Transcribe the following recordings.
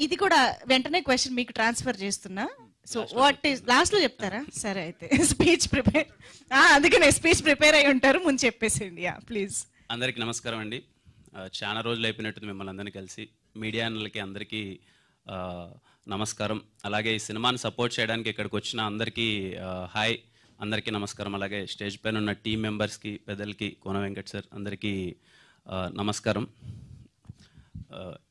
ఇది కూడా వెంటనే క్వశ్చన్ మీకు ట్రాన్స్ఫర్ చేస్తున్నా. సో వాట్ ఈస్ లాస్ట్ లో చెప్తారా? సరే అయితే స్పీచ్ ప్రిపేర్, అందుకనే స్పీచ్ ప్రిపేర్ అయి ఉంటారు, ముందు చెప్పేసేయండి. ప్లీజ్. అందరికీ నమస్కారం అండి. చాలా రోజులు అయిపోయినట్టు మిమ్మల్ని అందరినీ కలిసి. మీడియా అన్నలకి అందరికీ నమస్కారం. అలాగే ఈ సినిమాని సపోర్ట్ చేయడానికి ఇక్కడికి వచ్చిన అందరికీ హాయ్, అందరికీ నమస్కారం. అలాగే స్టేజ్ పైన ఉన్న టీం మెంబర్స్కి, పెద్దలకి, కోన వెంకట్ సార్ అందరికీ నమస్కారం.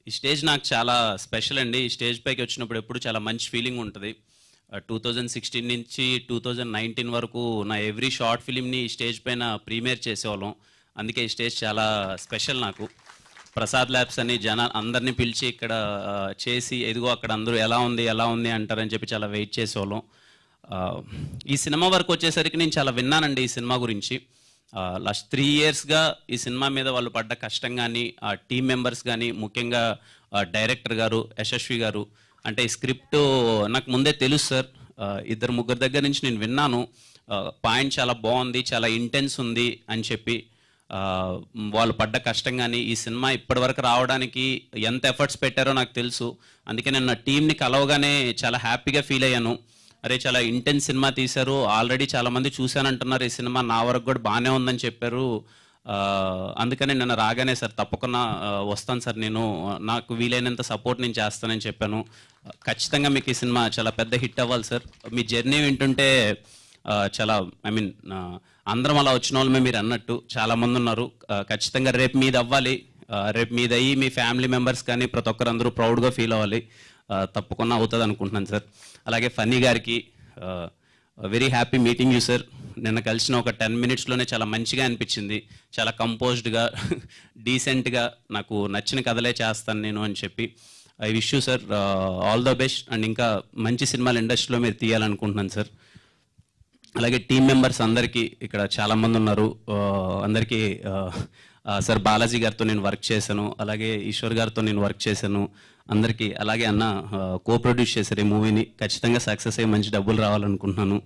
ఈ స్టేజ్ నాకు చాలా స్పెషల్ అండి. ఈ స్టేజ్ పైకి వచ్చినప్పుడు ఎప్పుడు చాలా మంచి ఫీలింగ్ ఉంటుంది. 2016 నుంచి 2019 వరకు నా ఎవ్రీ షార్ట్ ఫిలింని ఈ స్టేజ్ పైన ప్రీమియర్ చేసేవాళ్ళం. అందుకే ఈ స్టేజ్ చాలా స్పెషల్ నాకు. ప్రసాద్ ల్యాబ్స్ అని అందరినీ పిలిచి ఇక్కడ చేసి ఎదుగో అక్కడ అందరూ ఎలా ఉంది అంటారని చెప్పి చాలా వెయిట్ చేసేవాళ్ళం. ఈ సినిమా వరకు వచ్చేసరికి నేను చాలా విన్నానండి ఈ సినిమా గురించి. లాస్ట్ 3 yearsగా ఈ సినిమా మీద వాళ్ళు పడ్డ కష్టం కానీ, ఆ టీం మెంబర్స్ కానీ, ముఖ్యంగా డైరెక్టర్ గారు యశస్వి గారు, అంటే ఈ స్క్రిప్ట్ నాకు ముందే తెలుసు సార్. 2-3 దగ్గర నుంచి నేను విన్నాను. పాయింట్ చాలా బాగుంది, చాలా ఇంటెన్స్ ఉంది అని చెప్పి. వాళ్ళు పడ్డ కష్టం కానీ, ఈ సినిమా ఇప్పటివరకు రావడానికి ఎంత ఎఫర్ట్స్ పెట్టారో నాకు తెలుసు. అందుకే నేను నా టీంని కలవగానే చాలా హ్యాపీగా ఫీల్ అయ్యాను. అరే చాలా ఇంటెన్స్ సినిమా తీశారు, ఆల్రెడీ చాలామంది చూశానంటున్నారు, ఈ సినిమా నా వరకు కూడా బాగానే ఉందని చెప్పారు. అందుకని నన్ను రాగానే సార్ తప్పకుండా వస్తాను సార్, నేను నాకు వీలైనంత సపోర్ట్ నేను చేస్తానని చెప్పాను. ఖచ్చితంగా మీకు ఈ సినిమా చాలా పెద్ద హిట్ అవ్వాలి సార్. మీ జర్నీ వింటుంటే చాలా అందరం అలా వచ్చిన వాళ్ళమే మీరు అన్నట్టు చాలామంది ఉన్నారు. ఖచ్చితంగా రేపు మీది అవ్వాలి. రేపు మీది అయ్యి మీ ఫ్యామిలీ మెంబర్స్ కానీ ప్రతి ఒక్కరు అందరూ ప్రౌడ్గా ఫీల్ అవ్వాలి. తప్పకుండా అవుతుంది అనుకుంటున్నాను సార్. అలాగే ఫన్నీ గారికి very happy meeting you sir. నిన్న కలిసిన ఒక 10 minutesలోనే చాలా మంచిగా అనిపించింది. చాలా కంపోజ్డ్గా, డీసెంట్గా, నాకు నచ్చిన కథలే చేస్తాను నేను అని చెప్పి. I wish you sir all the best. And ఇంకా మంచి సినిమాలు ఇండస్ట్రీలో మీరు తీయాలనుకుంటున్నాను సార్. అలాగే టీం మెంబర్స్ అందరికీ, ఇక్కడ చాలామంది ఉన్నారు, అందరికీ సార్ బాలాజీ గారితో నేను వర్క్ చేశాను, అలాగే ఈశ్వర్ గారితో నేను వర్క్ చేశాను అందరికీ. అలాగే అన్న ప్రొడ్యూస్ చేశారు ఈ మూవీని. ఖచ్చితంగా సక్సెస్ అయ్యి మంచి డబ్బులు రావాలనుకుంటున్నాను.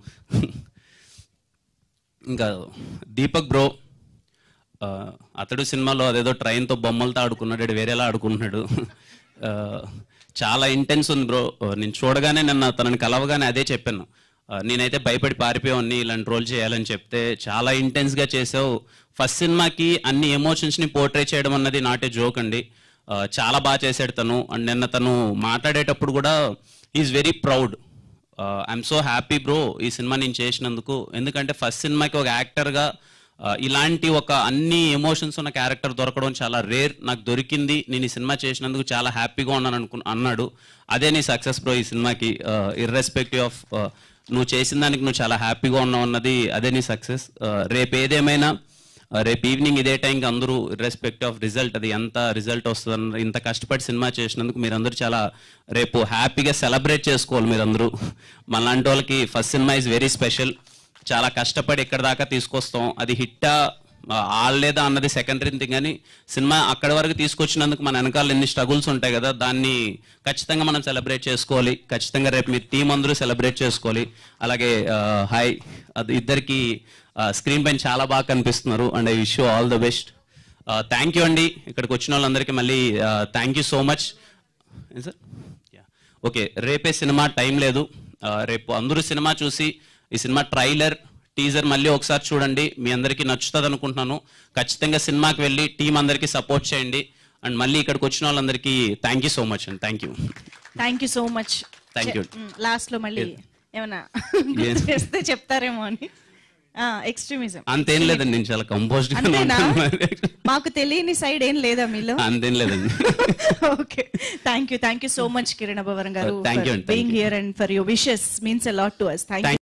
ఇంకా దీపక్ బ్రో, అతడు సినిమాలో అదేదో ట్రైన్తో బొమ్మలతో ఆడుకున్నాడు, వేరేలా ఆడుకుంటున్నాడు. చాలా ఇంటెన్స్ ఉంది బ్రో. నేను చూడగానే నిన్న తనని కలవగానే అదే చెప్పాను, నేనైతే భయపడి పారిపోయాన్ని ఇలాంటి రోల్ చేయాలని చెప్తే, చాలా ఇంటెన్స్గా చేసావు. ఫస్ట్ సినిమాకి అన్ని ఎమోషన్స్ని పోర్ట్రే చేయడం అన్నది నాట్ ఏ జోక్ అండి. చాలా బాగా చేశాడు తను. అండ్ నిన్న తను మాట్లాడేటప్పుడు కూడా is very proud. I'm so happy bro ఈ సినిమా నేను చేసినందుకు. ఎందుకంటే ఫస్ట్ సినిమాకి ఒక యాక్టర్గా ఇలాంటి ఒక అన్ని ఎమోషన్స్ ఉన్న క్యారెక్టర్ దొరకడం చాలా రేర్. నాకు దొరికింది, నేను ఈ సినిమా చేసినందుకు చాలా హ్యాపీగా ఉన్నాను అన్నాడు. అదే నీ సక్సెస్ బ్రో ఈ సినిమాకి. ఇర్రెస్పెక్టివ్ ఆఫ్ నువ్వు చేసిన దానికి నువ్వు చాలా హ్యాపీగా ఉన్నావు అన్నది అదే నీ సక్సెస్. రేపు ఏదేమైనా రేపు ఈవినింగ్ ఇదే టైంకి అందరూ ఇర్రెస్పెక్టివ్ ఆఫ్ రిజల్ట్, అది ఎంత రిజల్ట్ వస్తుంది, ఇంత కష్టపడి సినిమా చేసినందుకు మీరందరూ చాలా రేపు హ్యాపీగా సెలబ్రేట్ చేసుకోవాలి మీరందరూ. మనలాంటి వాళ్ళకి first cinema is very special. చాలా కష్టపడి ఇక్కడ దాకా తీసుకొస్తాం. అది హిట్టా ఆడలేదా అన్నది సెకండరీ థింగ్, కానీ సినిమా అక్కడి వరకు తీసుకొచ్చినందుకు మన వెనకాల ఎన్ని స్ట్రగుల్స్ ఉంటాయి కదా, దాన్ని ఖచ్చితంగా మనం సెలబ్రేట్ చేసుకోవాలి. ఖచ్చితంగా రేపు మీ టీం అందరూ సెలబ్రేట్ చేసుకోవాలి. అలాగే హాయ్, అది ఇద్దరికి స్క్రీన్ పైన చాలా బాగా కనిపిస్తున్నారు. And I wish you all the best. Thank you అండి ఇక్కడికి వచ్చిన వాళ్ళందరికీ మళ్ళీ thank you so much sir. Okay, రేపే సినిమా, టైం లేదు. రేపు అందరూ సినిమా చూసి ఈ సినిమా ట్రైలర్, టీజర్ మళ్ళీ ఒకసారి చూడండి. మీ అందరికీ నచ్చుతుంది అనుకుంటున్నాను. ఖచ్చితంగా సినిమాకి వెళ్ళి టీం అందరికీ సపోర్ట్ చేయండి. అండ్ మళ్ళీ ఇక్కడికి వచ్చిన వాళ్ళందరికీ థ్యాంక్ యూ సో మచ్ అండి. Thank you so much. Thank you. లాస్ట్లో మళ్ళీ ఏమన్నా చేస్తే చెప్తారేమో అని. ఎక్స్ట్రీమిజం అంతేం లేదండి, నేను చాలా కంపోజ్డ్. మాకు తెలియని సైడ్ ఏం లేదా మీలో? అంతేం లేదండి. Okay, thank you so much Kiran Abbavaram garu, thank you being here and for your wishes means a lot to us. Thank you.